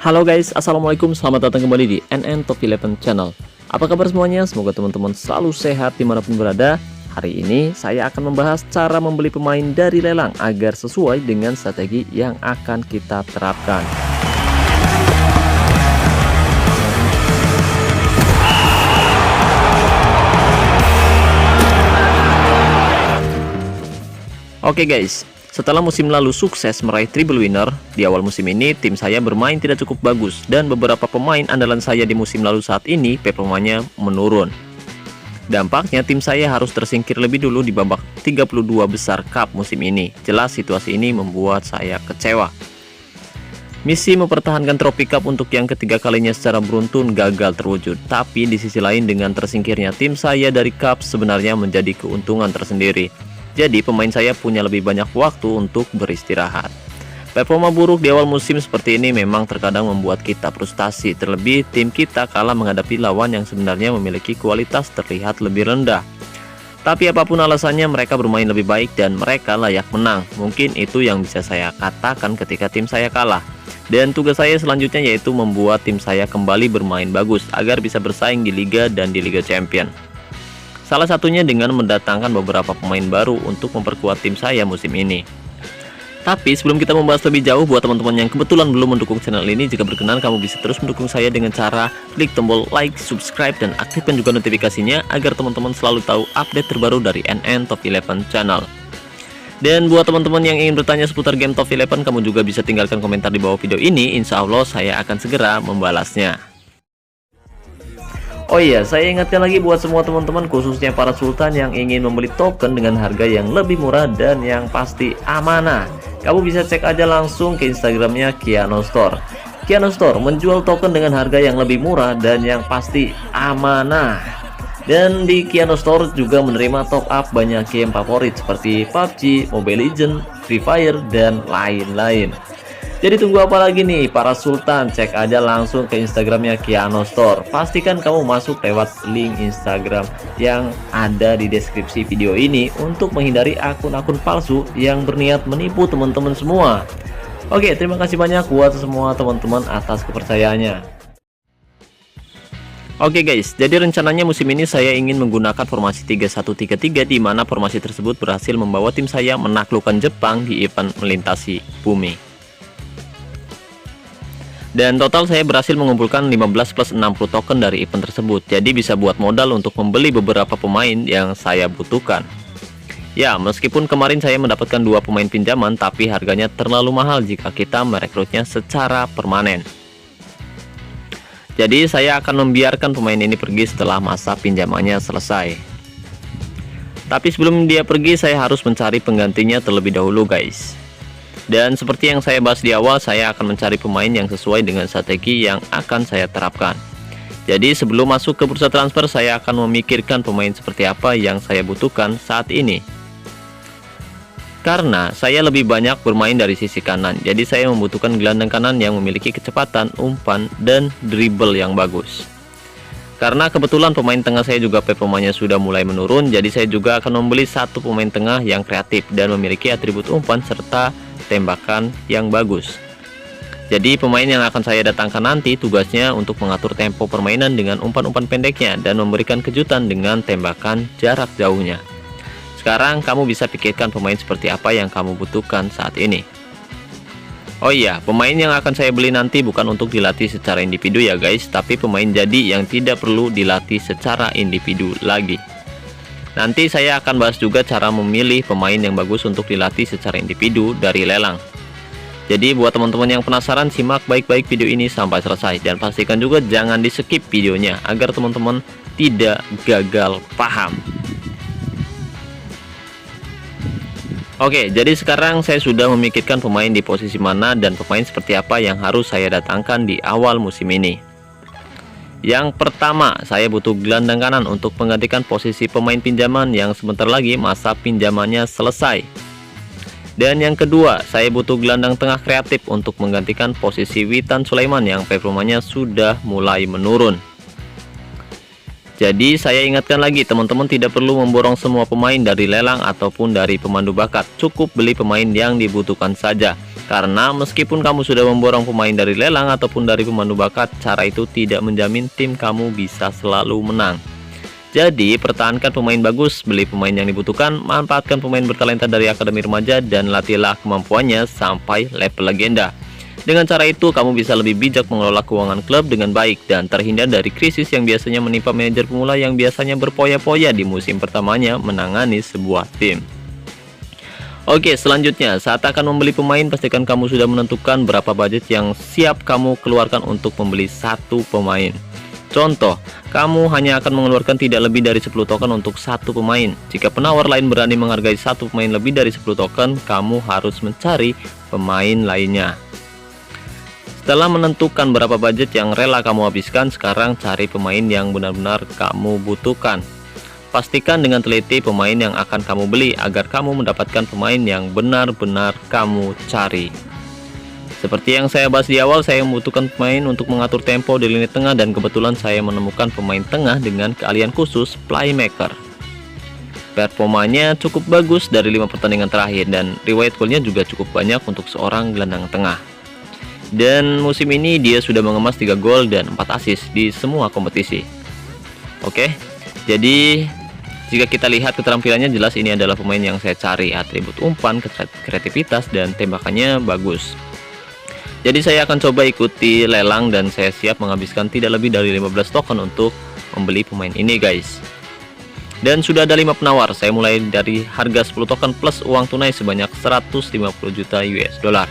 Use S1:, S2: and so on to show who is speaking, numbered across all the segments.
S1: Halo guys, assalamualaikum, selamat datang kembali di NN Top 11 Channel. Apa kabar semuanya? Semoga teman-teman selalu sehat dimanapun berada. Hari ini saya akan membahas cara membeli pemain dari lelang agar sesuai dengan strategi yang akan kita terapkan. Oke guys, setelah musim lalu sukses meraih triple winner, di awal musim ini tim saya bermain tidak cukup bagus dan beberapa pemain andalan saya di musim lalu saat ini performanya menurun. Dampaknya tim saya harus tersingkir lebih dulu di babak 32 besar Cup musim ini. Jelas situasi ini membuat saya kecewa. Misi mempertahankan trofi Cup untuk yang ketiga kalinya secara beruntun gagal terwujud. Tapi di sisi lain dengan tersingkirnya tim saya dari Cup sebenarnya menjadi keuntungan tersendiri. Jadi pemain saya punya lebih banyak waktu untuk beristirahat. Performa buruk di awal musim seperti ini memang terkadang membuat kita frustasi. Terlebih tim kita kalah menghadapi lawan yang sebenarnya memiliki kualitas terlihat lebih rendah. Tapi apapun alasannya mereka bermain lebih baik dan mereka layak menang. Mungkin itu yang bisa saya katakan ketika tim saya kalah. Dan tugas saya selanjutnya yaitu membuat tim saya kembali bermain bagus agar bisa bersaing di Liga dan di Liga Champion. Salah satunya dengan mendatangkan beberapa pemain baru untuk memperkuat tim saya musim ini. Tapi sebelum kita membahas lebih jauh, buat teman-teman yang kebetulan belum mendukung channel ini, jika berkenan kamu bisa terus mendukung saya dengan cara klik tombol like, subscribe, dan aktifkan juga notifikasinya agar teman-teman selalu tahu update terbaru dari NN Top 11 Channel. Dan buat teman-teman yang ingin bertanya seputar game Top 11, kamu juga bisa tinggalkan komentar di bawah video ini. Insya Allah saya akan segera membalasnya. Oh iya, saya ingatkan lagi buat semua teman-teman khususnya para sultan yang ingin membeli token dengan harga yang lebih murah dan yang pasti amanah. Kamu bisa cek aja langsung ke Instagramnya Kiano Store. Kiano Store menjual token dengan harga yang lebih murah dan yang pasti amanah. Dan di Kiano Store juga menerima top up banyak game favorit seperti PUBG, Mobile Legends, Free Fire, dan lain-lain. Jadi tunggu apa lagi nih para sultan, cek aja langsung ke Instagramnya Kiano Store. Pastikan kamu masuk lewat link Instagram yang ada di deskripsi video ini untuk menghindari akun-akun palsu yang berniat menipu teman-teman semua. Oke, terima kasih banyak buat semua teman-teman atas kepercayaannya. Oke guys, jadi rencananya musim ini saya ingin menggunakan formasi 3133 di mana formasi tersebut berhasil membawa tim saya menaklukkan Jepang di event melintasi bumi. Dan total saya berhasil mengumpulkan 15 plus 60 token dari event tersebut. Jadi bisa buat modal untuk membeli beberapa pemain yang saya butuhkan. Ya, meskipun kemarin saya mendapatkan 2 pemain pinjaman, tapi harganya terlalu mahal jika kita merekrutnya secara permanen. Jadi saya akan membiarkan pemain ini pergi setelah masa pinjamannya selesai. Tapi sebelum dia pergi, saya harus mencari penggantinya terlebih dahulu guys. Dan seperti yang saya bahas di awal, saya akan mencari pemain yang sesuai dengan strategi yang akan saya terapkan. Jadi sebelum masuk ke bursa transfer, saya akan memikirkan pemain seperti apa yang saya butuhkan saat ini. Karena saya lebih banyak bermain dari sisi kanan, jadi saya membutuhkan gelandang kanan yang memiliki kecepatan, umpan, dan dribble yang bagus. Karena kebetulan pemain tengah saya juga performanya sudah mulai menurun, jadi saya juga akan membeli satu pemain tengah yang kreatif dan memiliki atribut umpan serta tembakan yang bagus. Jadi pemain yang akan saya datangkan nanti tugasnya untuk mengatur tempo permainan dengan umpan-umpan pendeknya dan memberikan kejutan dengan tembakan jarak jauhnya. Sekarang kamu bisa pikirkan pemain seperti apa yang kamu butuhkan saat ini. Oh iya, pemain yang akan saya beli nanti bukan untuk dilatih secara individu ya guys, tapi pemain jadi yang tidak perlu dilatih secara individu lagi. Nanti saya akan bahas juga cara memilih pemain yang bagus untuk dilatih secara individu dari lelang. Jadi buat teman-teman yang penasaran, simak baik-baik video ini sampai selesai. Dan pastikan juga jangan di skip videonya agar teman-teman tidak gagal paham. Oke, jadi sekarang saya sudah memikirkan pemain di posisi mana dan pemain seperti apa yang harus saya datangkan di awal musim ini. Yang pertama, saya butuh gelandang kanan untuk menggantikan posisi pemain pinjaman yang sebentar lagi masa pinjamannya selesai. Dan yang kedua, saya butuh gelandang tengah kreatif untuk menggantikan posisi Witan Sulaiman yang performanya sudah mulai menurun. Jadi saya ingatkan lagi, teman-teman tidak perlu memborong semua pemain dari lelang ataupun dari pemandu bakat. Cukup beli pemain yang dibutuhkan saja. Karena meskipun kamu sudah memborong pemain dari lelang ataupun dari pemandu bakat, cara itu tidak menjamin tim kamu bisa selalu menang. Jadi pertahankan pemain bagus, beli pemain yang dibutuhkan, manfaatkan pemain bertalenta dari akademi remaja, dan latihlah kemampuannya sampai level legenda. Dengan cara itu, kamu bisa lebih bijak mengelola keuangan klub dengan baik dan terhindar dari krisis yang biasanya menimpa manajer pemula yang biasanya berpoya-poya di musim pertamanya menangani sebuah tim. Oke, selanjutnya, saat akan membeli pemain, pastikan kamu sudah menentukan berapa budget yang siap kamu keluarkan untuk membeli satu pemain. Contoh, kamu hanya akan mengeluarkan tidak lebih dari 10 token untuk satu pemain. Jika penawar lain berani menghargai satu pemain lebih dari 10 token, kamu harus mencari pemain lainnya. Setelah menentukan berapa budget yang rela kamu habiskan, sekarang cari pemain yang benar-benar kamu butuhkan. Pastikan dengan teliti pemain yang akan kamu beli agar kamu mendapatkan pemain yang benar-benar kamu cari. Seperti yang saya bahas di awal, saya membutuhkan pemain untuk mengatur tempo di lini tengah, dan kebetulan saya menemukan pemain tengah dengan keahlian khusus playmaker. Performanya cukup bagus dari 5 pertandingan terakhir, dan riwayat golnya juga cukup banyak untuk seorang gelandang tengah. Dan musim ini dia sudah mengemas 3 gol dan 4 assist di semua kompetisi. Oke, jadi jika kita lihat keterampilannya, jelas ini adalah pemain yang saya cari. Atribut umpan, kreativitas, dan tembakannya bagus. Jadi saya akan coba ikuti lelang dan saya siap menghabiskan tidak lebih dari 15 token untuk membeli pemain ini guys. Dan sudah ada 5 penawar. Saya mulai dari harga 10 token plus uang tunai sebanyak 150 juta US dollar.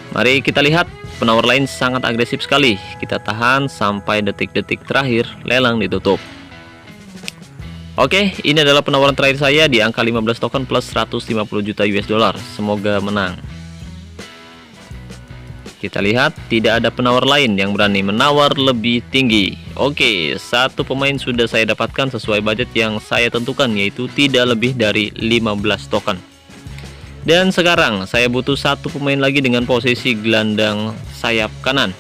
S1: Mari kita lihat, penawar lain sangat agresif sekali. Kita tahan sampai detik-detik terakhir lelang ditutup. Oke, ini adalah penawaran terakhir saya di angka 15 token plus 150 juta US dollar. Semoga menang. Kita lihat, tidak ada penawar lain yang berani menawar lebih tinggi. Oke, satu pemain sudah saya dapatkan sesuai budget yang saya tentukan, yaitu tidak lebih dari 15 token. Dan sekarang saya butuh satu pemain lagi dengan posisi gelandang sayap kanan.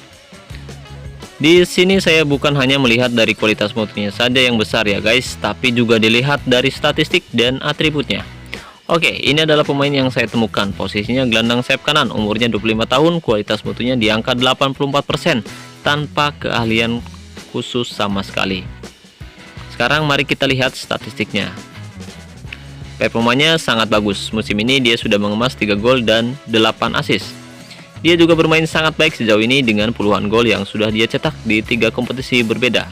S1: Di sini saya bukan hanya melihat dari kualitas mutunya saja yang besar ya guys, tapi juga dilihat dari statistik dan atributnya. Oke, ini adalah pemain yang saya temukan. Posisinya gelandang sayap kanan, umurnya 25 tahun, kualitas mutunya di angka 84%, tanpa keahlian khusus sama sekali. Sekarang mari kita lihat statistiknya. Performanya sangat bagus. Musim ini dia sudah mengemas 3 gol dan 8 assist. Dia juga bermain sangat baik sejauh ini dengan puluhan gol yang sudah dia cetak di 3 kompetisi berbeda.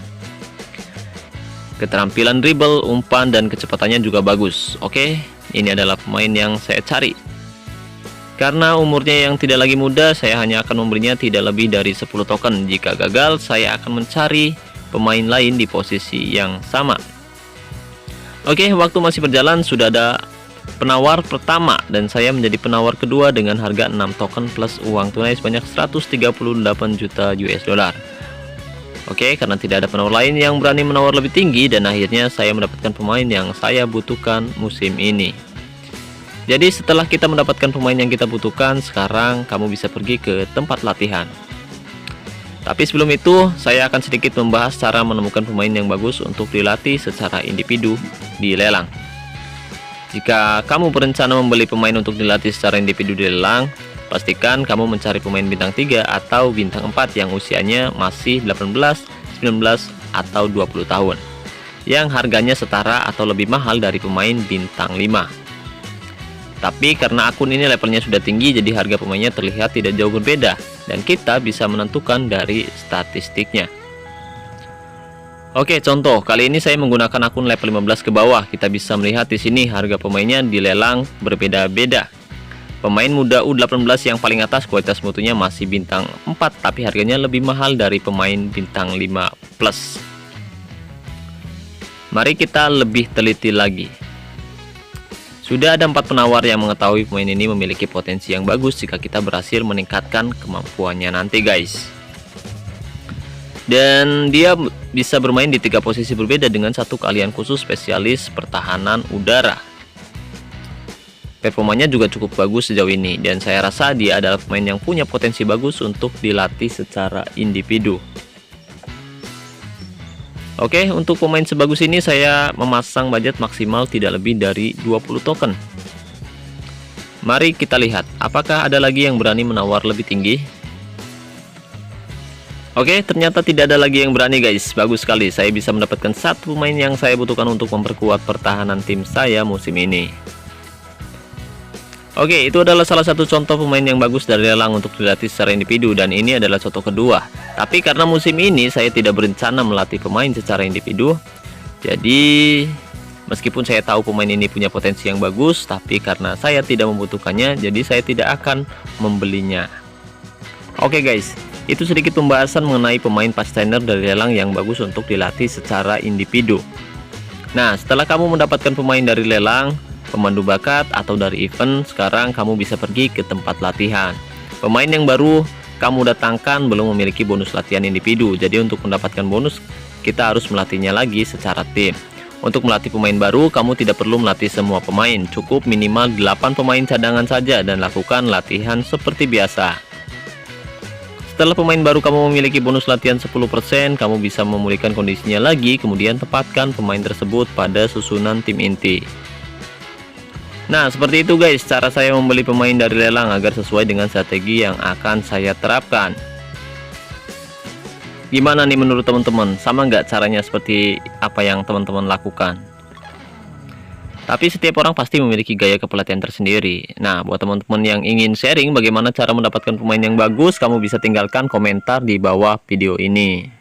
S1: Keterampilan dribble, umpan, dan kecepatannya juga bagus. Oke, ini adalah pemain yang saya cari. Karena umurnya yang tidak lagi muda, saya hanya akan memberinya tidak lebih dari 10 token. Jika gagal, saya akan mencari pemain lain di posisi yang sama. Oke, waktu masih berjalan, sudah ada penawar pertama dan saya menjadi penawar kedua dengan harga 6 token plus uang tunai sebanyak 138 juta US dollar. Oke, karena tidak ada penawar lain yang berani menawar lebih tinggi, dan akhirnya saya mendapatkan pemain yang saya butuhkan musim ini. Jadi setelah kita mendapatkan pemain yang kita butuhkan, sekarang kamu bisa pergi ke tempat latihan. Tapi sebelum itu, saya akan sedikit membahas cara menemukan pemain yang bagus untuk dilatih secara individu di lelang. Jika kamu berencana membeli pemain untuk dilatih secara individu di lelang, pastikan kamu mencari pemain bintang 3 atau bintang 4 yang usianya masih 18, 19, atau 20 tahun, yang harganya setara atau lebih mahal dari pemain bintang 5. Tapi karena akun ini levelnya sudah tinggi, jadi harga pemainnya terlihat tidak jauh berbeda, dan kita bisa menentukan dari statistiknya. Oke, contoh kali ini saya menggunakan akun level 15 ke bawah. Kita bisa melihat di sini harga pemainnya di lelang berbeda-beda. Pemain muda U18 yang paling atas kualitas mutunya masih bintang 4, tapi harganya lebih mahal dari pemain bintang 5 plus. Mari kita lebih teliti lagi. Sudah ada 4 penawar yang mengetahui pemain ini memiliki potensi yang bagus jika kita berhasil meningkatkan kemampuannya nanti guys. Dan dia bisa bermain di 3 posisi berbeda dengan satu keahlian khusus spesialis pertahanan udara. Performanya juga cukup bagus sejauh ini, dan saya rasa dia adalah pemain yang punya potensi bagus untuk dilatih secara individu. Oke, untuk pemain sebagus ini saya memasang budget maksimal tidak lebih dari 20 token. Mari kita lihat, apakah ada lagi yang berani menawar lebih tinggi? Oke, ternyata tidak ada lagi yang berani guys. Bagus sekali, saya bisa mendapatkan satu pemain yang saya butuhkan untuk memperkuat pertahanan tim saya musim ini. Oke, itu adalah salah satu contoh pemain yang bagus dari lelang untuk dilatih secara individu, dan ini adalah contoh kedua. Tapi karena musim ini saya tidak berencana melatih pemain secara individu, jadi meskipun saya tahu pemain ini punya potensi yang bagus, tapi karena saya tidak membutuhkannya, jadi saya tidak akan membelinya. Oke guys, itu sedikit pembahasan mengenai pemain pastener dari lelang yang bagus untuk dilatih secara individu. Nah, setelah kamu mendapatkan pemain dari lelang, pemandu bakat, atau dari event, sekarang kamu bisa pergi ke tempat latihan. Pemain yang baru kamu datangkan belum memiliki bonus latihan individu, jadi untuk mendapatkan bonus kita harus melatihnya lagi secara tim. Untuk melatih pemain baru, kamu tidak perlu melatih semua pemain, cukup minimal 8 pemain cadangan saja dan lakukan latihan seperti biasa. Setelah pemain baru kamu memiliki bonus latihan 10%, kamu bisa memulihkan kondisinya lagi, kemudian tempatkan pemain tersebut pada susunan tim inti. Nah, seperti itu guys, cara saya membeli pemain dari lelang agar sesuai dengan strategi yang akan saya terapkan. Gimana nih menurut teman-teman? Sama nggak caranya seperti apa yang teman-teman lakukan? Tapi setiap orang pasti memiliki gaya kepelatihan tersendiri. Nah, buat teman-teman yang ingin sharing bagaimana cara mendapatkan pemain yang bagus, kamu bisa tinggalkan komentar di bawah video ini.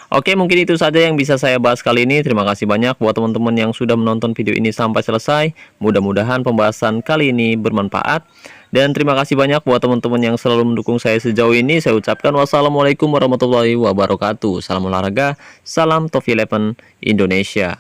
S1: Oke, mungkin itu saja yang bisa saya bahas kali ini. Terima kasih banyak buat teman-teman yang sudah menonton video ini sampai selesai. Mudah-mudahan pembahasan kali ini bermanfaat. Dan terima kasih banyak buat teman-teman yang selalu mendukung saya sejauh ini. Saya ucapkan wassalamualaikum warahmatullahi wabarakatuh. Salam olahraga, salam Top 11 Indonesia.